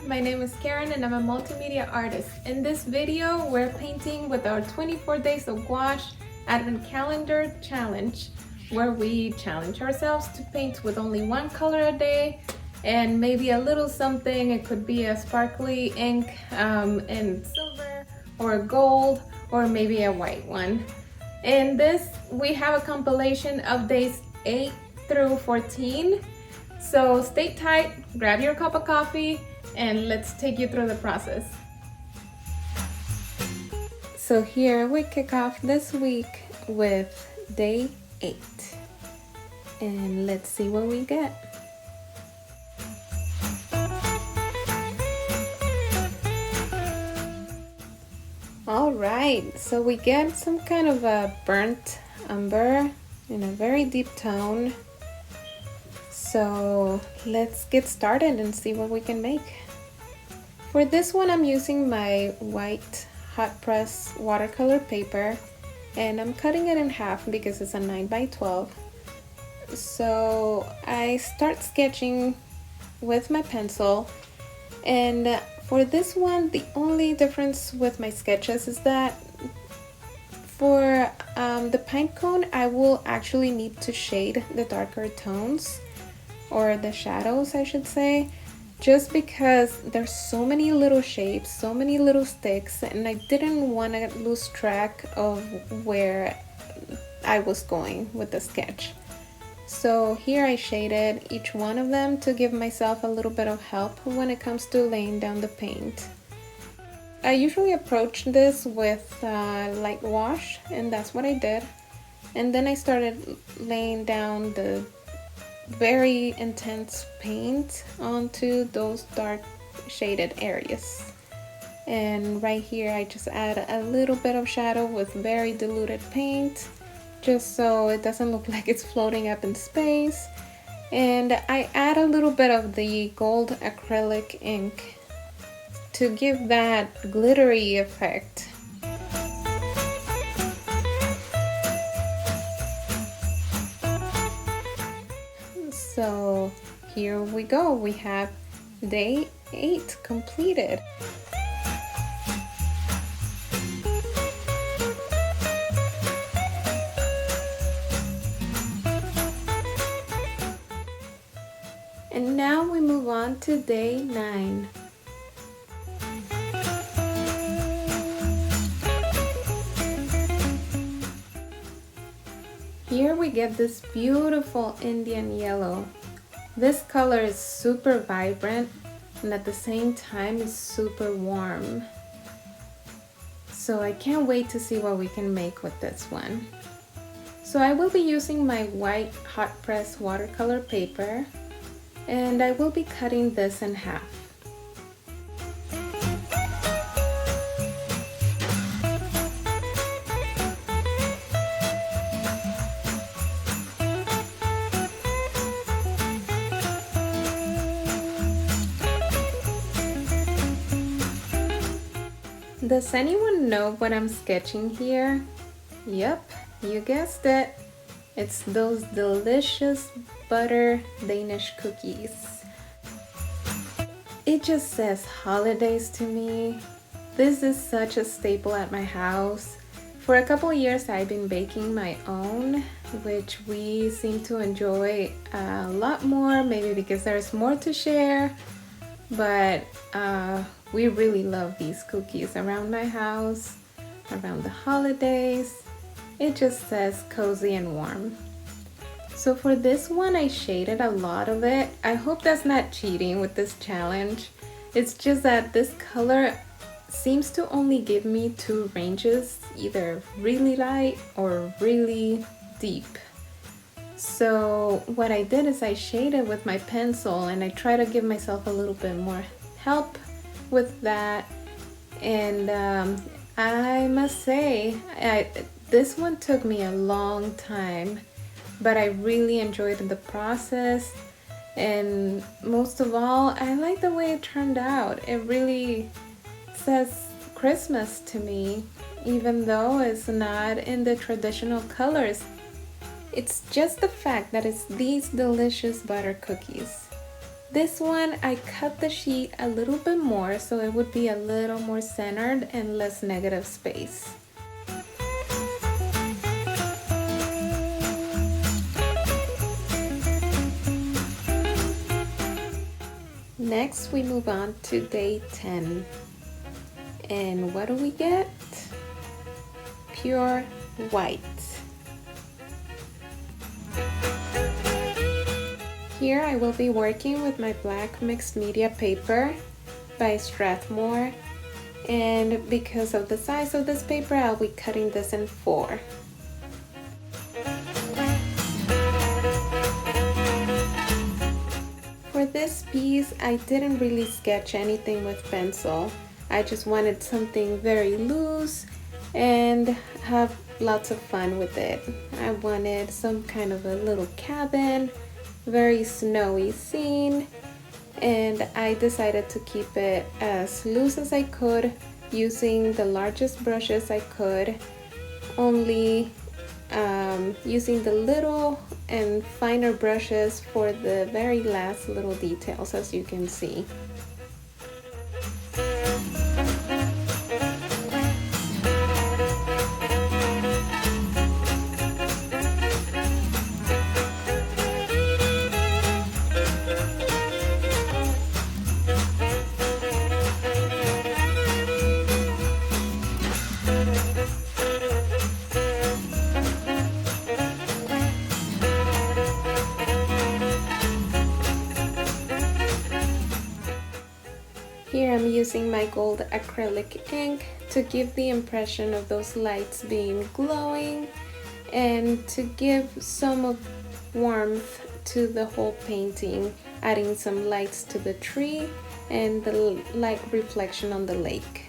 my name is Karen and I'm a multimedia artist. In this video, we're painting with our 24 Days of Gouache Advent Calendar Challenge, where we challenge ourselves to paint with only one color a day and maybe a little something. It could be a sparkly ink in silver or gold or maybe a white one. In this, we have a compilation of days 8 through 14. So stay tight, grab your cup of coffee, and let's take you through the process. So here we kick off this week with day 8. And let's see what we get. All right, so we get some kind of a burnt umber in a very deep tone. So let's get started and see what we can make. For this one, I'm using my white hot press watercolor paper and I'm cutting it in half because it's a 9x12. So I start sketching with my pencil, and for this one, the only difference with my sketches is that for the pine cone, I will actually need to shade the darker tones, or the shadows I should say, just because there's so many little shapes, so many little sticks, and I didn't want to lose track of where I was going with the sketch. So here I shaded each one of them to give myself a little bit of help when it comes to laying down the paint. I usually approach this with light wash, and that's what I did. And then I started laying down the very intense paint onto those dark shaded areas. And right here I just add a little bit of shadow with very diluted paint, just so it doesn't look like it's floating up in space. And I add a little bit of the gold acrylic ink to give that glittery effect. So here we go, we have day 8 completed. And now we move on to day 9. Here we get this beautiful Indian yellow. This color is super vibrant and at the same time is super warm. So I can't wait to see what we can make with this one. So I will be using my white hot press watercolor paper, and I will be cutting this in half. Does anyone know what I'm sketching here? Yep, you guessed it. It's those delicious butter Danish cookies. It just says holidays to me. This is such a staple at my house. For a couple of years I've been baking my own, which we seem to enjoy a lot more, maybe because there's more to share, but we really love these cookies around my house, around the holidays. It just says cozy and warm. So for this one, I shaded a lot of it. I hope that's not cheating with this challenge. It's just that this color seems to only give me 2 ranges, either really light or really deep. So what I did is I shaded with my pencil, and I try to give myself a little bit more help with that. And I must say, this one took me a long time, but I really enjoyed the process, and most of all, I like the way it turned out. It really says Christmas to me, even though it's not in the traditional colors. It's just the fact that it's these delicious butter cookies. This one, I cut the sheet a little bit more so it would be a little more centered and less negative space. Next, we move on to day 10. And what do we get? Pure white. Here I will be working with my black mixed media paper by Strathmore, and because of the size of this paper, I'll be cutting this in 4. For this piece, I didn't really sketch anything with pencil. I just wanted something very loose and have lots of fun with it. I wanted some kind of a little cabin, very snowy scene, and I decided to keep it as loose as I could using the largest brushes I could, only using the little and finer brushes for the very last little details, as you can see. Here I'm using my gold acrylic ink to give the impression of those lights being glowing and to give some of warmth to the whole painting, adding some lights to the tree and the light reflection on the lake.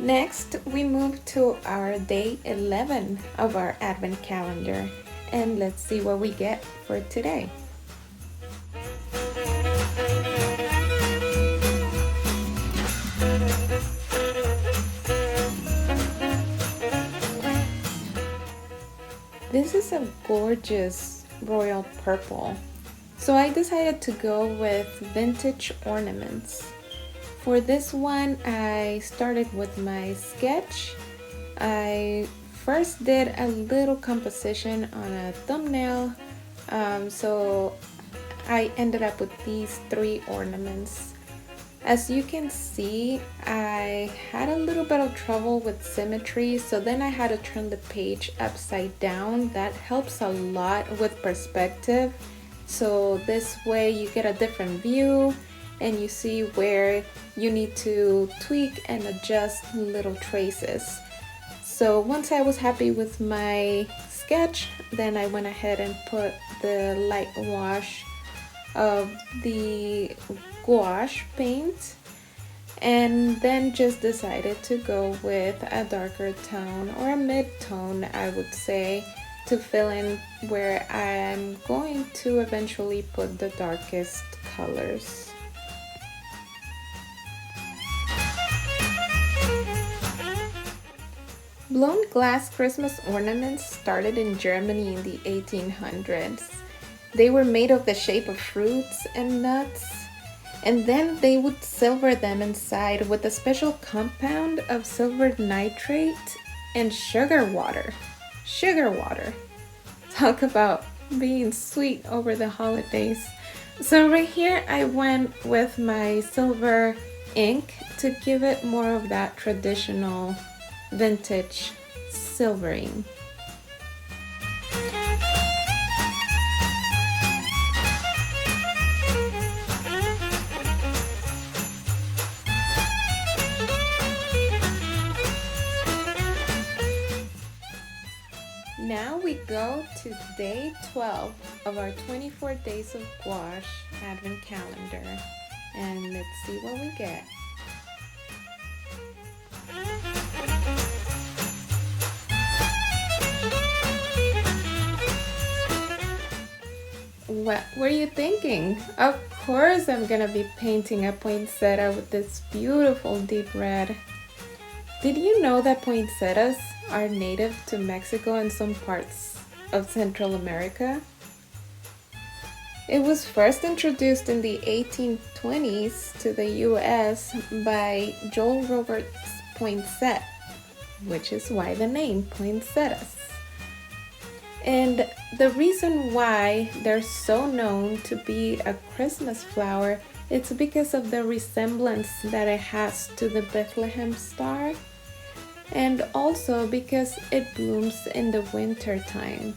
Next, we move to our day 11 of our advent calendar, and let's see what we get for today. This is a gorgeous royal purple, so I decided to go with vintage ornaments. For this one, I started with my sketch. I first did a little composition on a thumbnail, so I ended up with these 3 ornaments. As you can see, I had a little bit of trouble with symmetry, so then I had to turn the page upside down. That helps a lot with perspective, so this way you get a different view and you see where you need to tweak and adjust little traces. So once I was happy with my sketch, then I went ahead and put the light wash of the gouache paint, and then just decided to go with a darker tone or a mid-tone, I would say, to fill in where I'm going to eventually put the darkest colors. Blown glass Christmas ornaments started in Germany in the 1800s. They were made of the shape of fruits and nuts, and then they would silver them inside with a special compound of silver nitrate and sugar water. Sugar water. Talk about being sweet over the holidays. So right here I went with my silver ink to give it more of that traditional vintage silvering. Now we go to day 12 of our 24 days of gouache advent calendar, and let's see what we get. What were you thinking? Of course I'm gonna be painting a poinsettia with this beautiful deep red. Did you know that poinsettias are native to Mexico and some parts of Central America? It was first introduced in the 1820s to the US by Joel Roberts Poinsett, which is why the name poinsettias. And the reason why they're so known to be a Christmas flower, it's because of the resemblance that it has to the Bethlehem star, and also because it blooms in the winter time.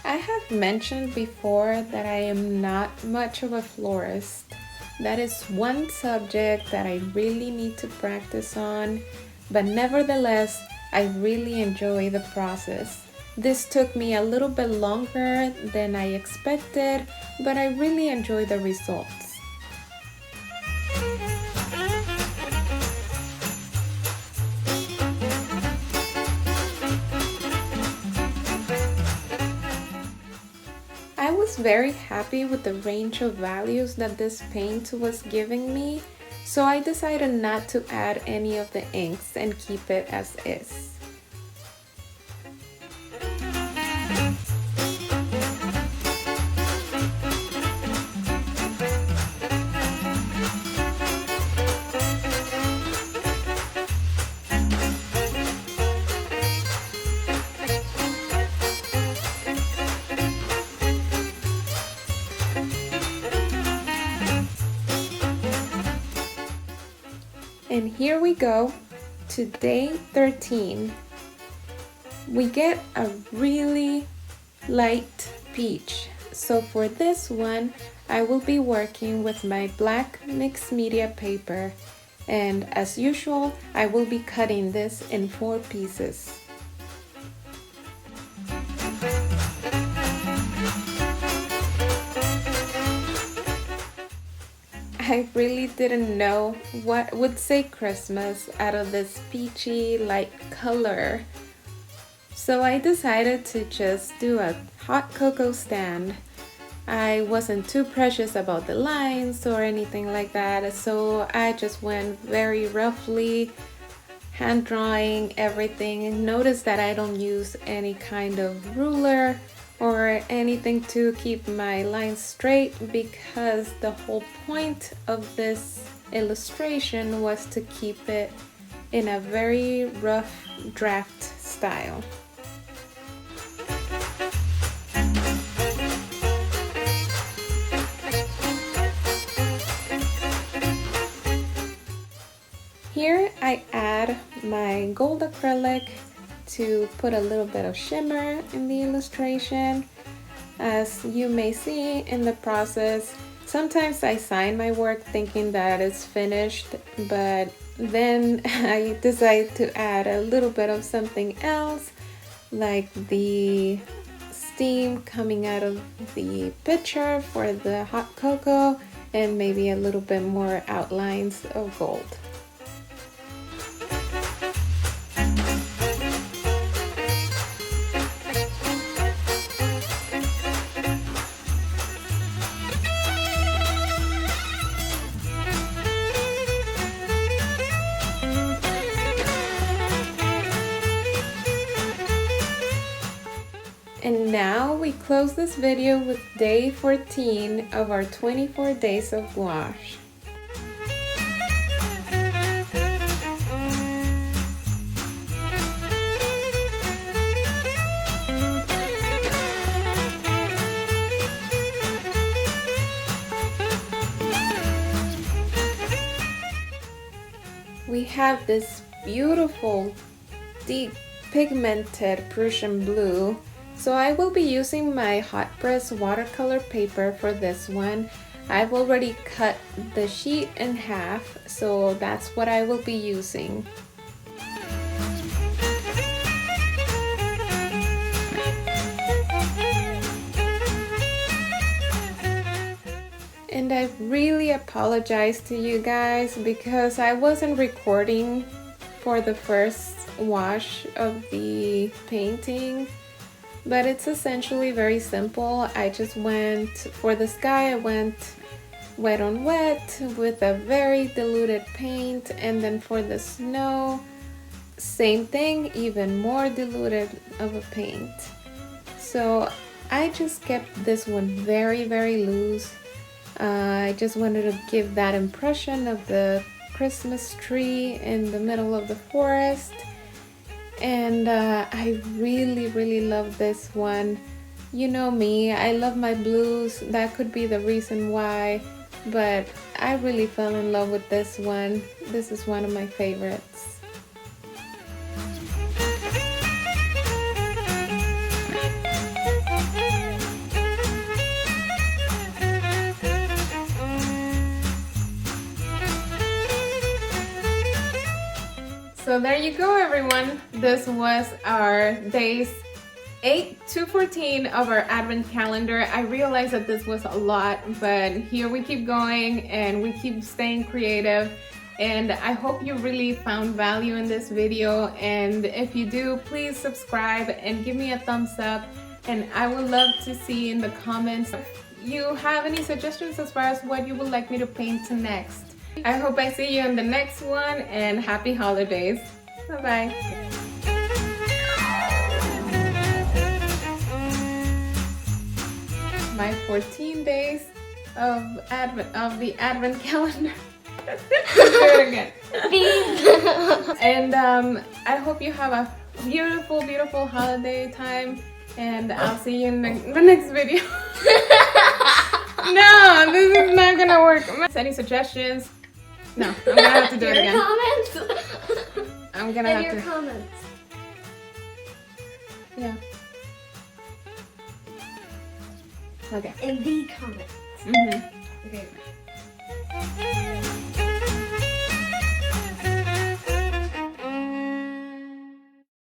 I have mentioned before that I am not much of a florist. That is one subject that I really need to practice on, but nevertheless, I really enjoy the process. This took me a little bit longer than I expected, but I really enjoy the results. I was very happy with the range of values that this paint was giving me, so I decided not to add any of the inks and keep it as is. And here we go to day 13. We get a really light peach. So for this one, I will be working with my black mixed media paper. And as usual, I will be cutting this in 4 pieces. I really didn't know what would say Christmas out of this peachy light color. So I decided to just do a hot cocoa stand. I wasn't too precious about the lines or anything like that, so I just went very roughly, hand drawing everything. And notice that I don't use any kind of ruler or anything to keep my lines straight, because the whole point of this illustration was to keep it in a very rough draft style. Here I add my gold acrylic to put a little bit of shimmer in the illustration. As you may see in the process, sometimes I sign my work thinking that it's finished, but then I decide to add a little bit of something else, like the steam coming out of the pitcher for the hot cocoa, and maybe a little bit more outlines of gold. And now we close this video with day 14 of our 24 days of gouache. We have this beautiful, deep pigmented Prussian blue. So I will be using my hot press watercolor paper for this one. I've already cut the sheet in half, so that's what I will be using. And I really apologize to you guys because I wasn't recording for the first wash of the painting, but it's essentially very simple. I just went, for the sky, I went wet on wet with a very diluted paint, and then for the snow, same thing, even more diluted of a paint. So I just kept this one very, very loose. I just wanted to give that impression of the Christmas tree in the middle of the forest. And I really, really love this one. You know me, I love my blues. That could be the reason why, but I really fell in love with this one. This is one of my favorites. So there you go, everyone. This was our days 8 to 14 of our advent calendar. I realized that this was a lot, but here we keep going and we keep staying creative. And I hope you really found value in this video. And if you do, please subscribe and give me a thumbs up. And I would love to see in the comments if you have any suggestions as far as what you would like me to paint next. I hope I see you in the next one, and happy holidays. Bye-bye. My 14 days of the advent calendar. Let's do it again. And I hope you have a beautiful, beautiful holiday time, and I'll see you in the next video. No, this is not gonna work. Any suggestions? No, I'm gonna have to do it again. Comments? I'm gonna have your to. comments. Yeah. Okay. In the comments. Mm-hmm. Okay.